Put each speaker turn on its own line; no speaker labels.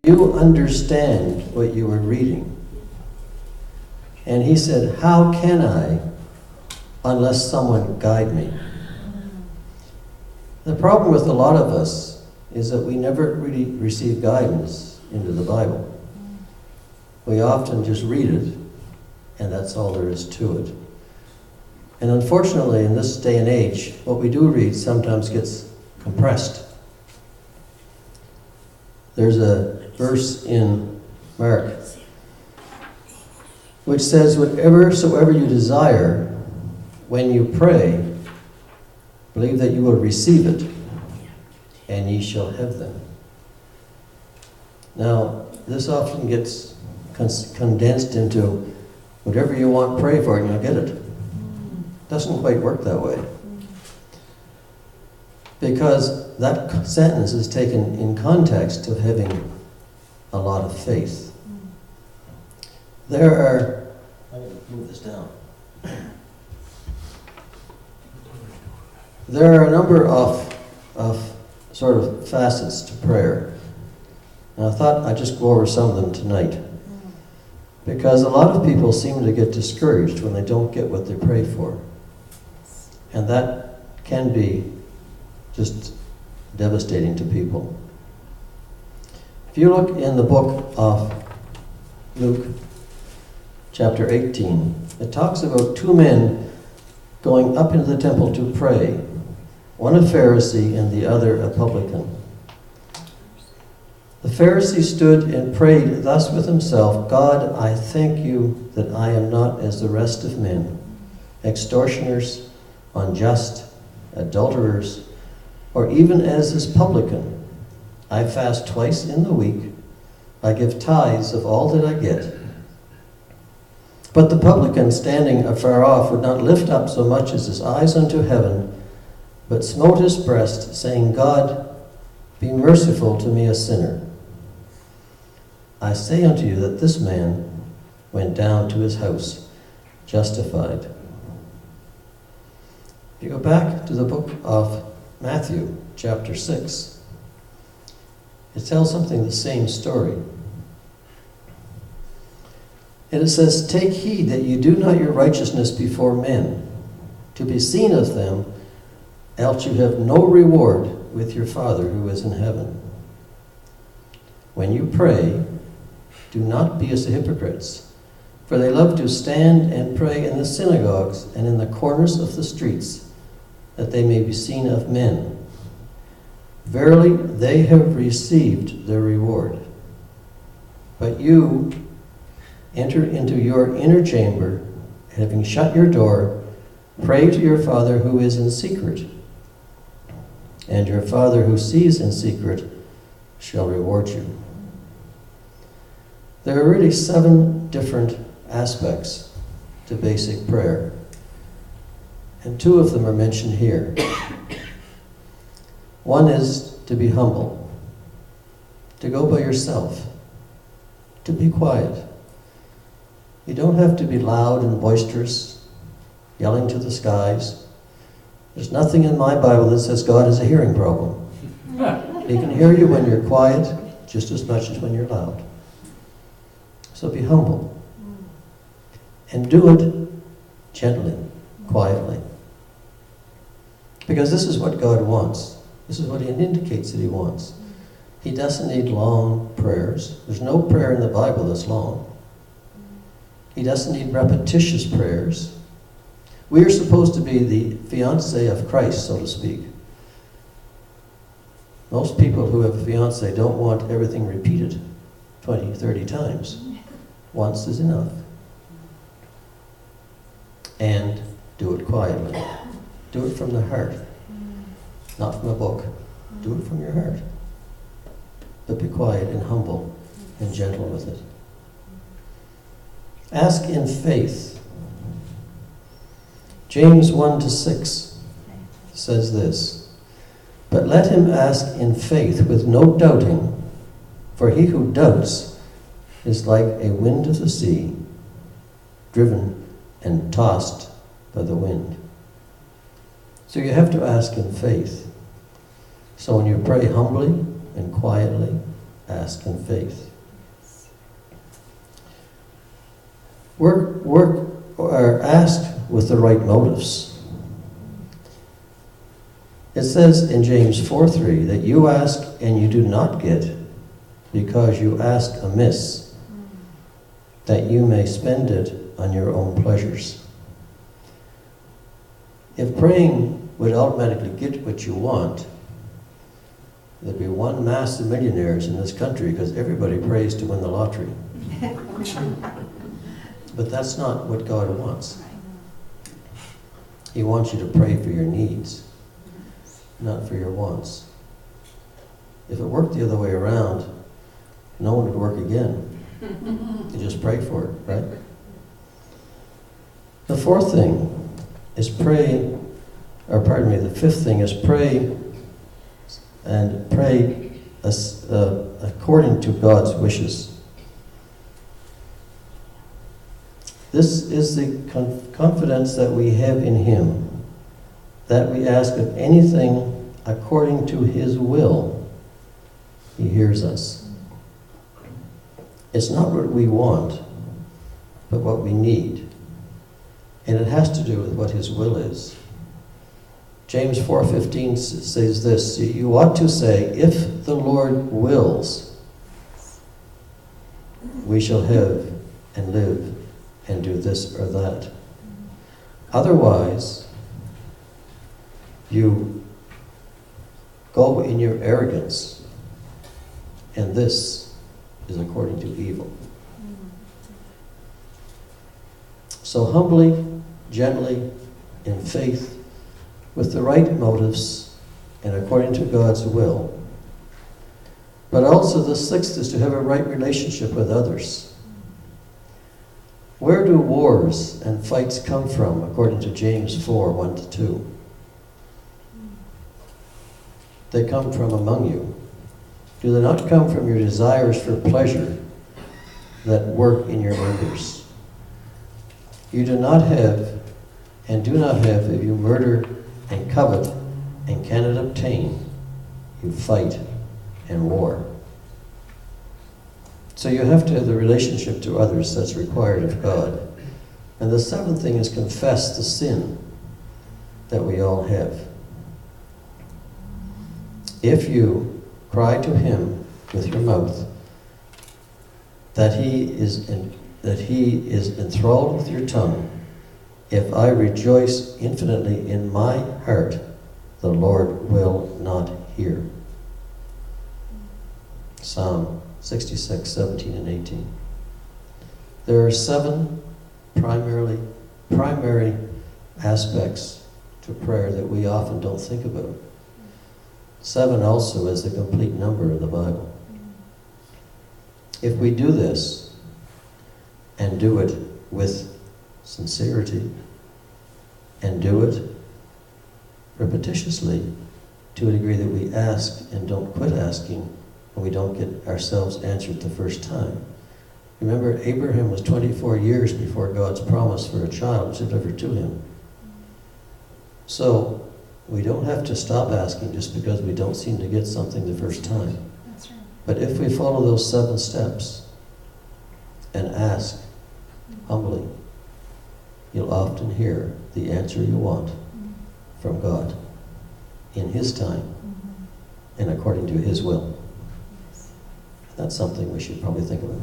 you understand what you were reading? And he said, how can I unless someone guide me? The problem with a lot of us is that we never really receive guidance into the Bible. We often just read it, and that's all there is to it. And unfortunately, in this day and age, what we do read sometimes gets compressed. There's a verse in Mark which says, whatever you desire, when you pray, believe that you will receive it, and ye shall have them. Now, this often gets condensed into whatever you want, pray for it, and you'll get it. Doesn't quite work that way. Because that sentence is taken in context of having a lot of faith. There are, I'm going to move this down. There are a number of sort of facets to prayer. And I thought I'd just go over some of them tonight. Because a lot of people seem to get discouraged when they don't get what they pray for. And that can be just devastating to people. If you look in the book of Luke, chapter 18, it talks about two men going up into the temple to pray, one a Pharisee and the other a publican. The Pharisee stood and prayed thus with himself, God, I thank you that I am not as the rest of men, extortioners, unjust, adulterers, or even as this publican. I fast twice in the week. I give tithes of all that I get. But the publican, standing afar off, would not lift up so much as his eyes unto heaven, but smote his breast, saying, God, be merciful to me, a sinner. I say unto you that this man went down to his house justified. If you go back to the book of Matthew, chapter 6, it tells something the same story. And it says, take heed that you do not your righteousness before men, to be seen of them, else you have no reward with your Father who is in heaven. When you pray, do not be as the hypocrites, for they love to stand and pray in the synagogues and in the corners of the streets, that they may be seen of men. Verily, they have received their reward. But you enter into your inner chamber, having shut your door, pray to your Father who is in secret, and your Father who sees in secret shall reward you. There are really 7 different aspects to basic prayer, and 2 of them are mentioned here. One is to be humble, to go by yourself, to be quiet. You don't have to be loud and boisterous, yelling to the skies. There's nothing in my Bible that says God has a hearing problem. He can hear you when you're quiet just as much as when you're loud. So be humble. And do it gently, quietly. Because this is what God wants. This is what He indicates that He wants. He doesn't need long prayers. There's no prayer in the Bible that's long. He doesn't need repetitious prayers. We are supposed to be the fiancé of Christ, so to speak. Most people who have a fiancé don't want everything repeated 20, 30 times. Once is enough. And do it quietly. Do it from the heart. Not from a book. Do it from your heart. But be quiet and humble and gentle with it. Ask in faith. James 1-6 says this, but let him ask in faith with no doubting, for he who doubts is like a wind of the sea, driven and tossed by the wind. So you have to ask in faith. So when you pray humbly and quietly ask in faith. Work or ask with the right motives. It says in James 4:3 that you ask and you do not get because you ask amiss, that you may spend it on your own pleasures. If praying would automatically get what you want, there'd be one mass of millionaires in this country because everybody prays to win the lottery. But that's not what God wants. He wants you to pray for your needs, not for your wants. If it worked the other way around, no one would work again. You just pray for it, right? The fifth thing is pray according to God's wishes. This is the confidence that we have in Him, that we ask of anything according to His will, He hears us. It's not what we want, but what we need. And it has to do with what His will is. James 4:15 says this, you ought to say, if the Lord wills, we shall have and live and do this or that. Otherwise, you go in your arrogance, and this is according to evil. So humbly, gently, in faith, with the right motives, and according to God's will. But also the sixth is to have a right relationship with others. Where do wars and fights come from, according to James 4:1-2? They come from among you. Do they not come from your desires for pleasure that work in your members? You do not have, and do not have, if you murder and covet and cannot obtain, you fight and war. So you have to have the relationship to others that's required of God. And the seventh thing is confess the sin that we all have. If you cry to Him with your mouth that He is enthralled with your tongue, if I rejoice infinitely in my heart, the Lord will not hear. Psalm 66:17-18. There are 7 primary aspects to prayer that we often don't think about. 7 also is the complete number of the Bible. If we do this, and do it with sincerity, and do it repetitiously, to a degree that we ask and don't quit asking, and we don't get ourselves answered the first time. Remember, Abraham was 24 years before God's promise for a child was delivered to him. So, we don't have to stop asking just because we don't seem to get something the first time.
That's right.
But if we follow those 7 steps and ask humbly, you'll often hear the answer you want from God in His time and according to His will. That's something we should probably think about.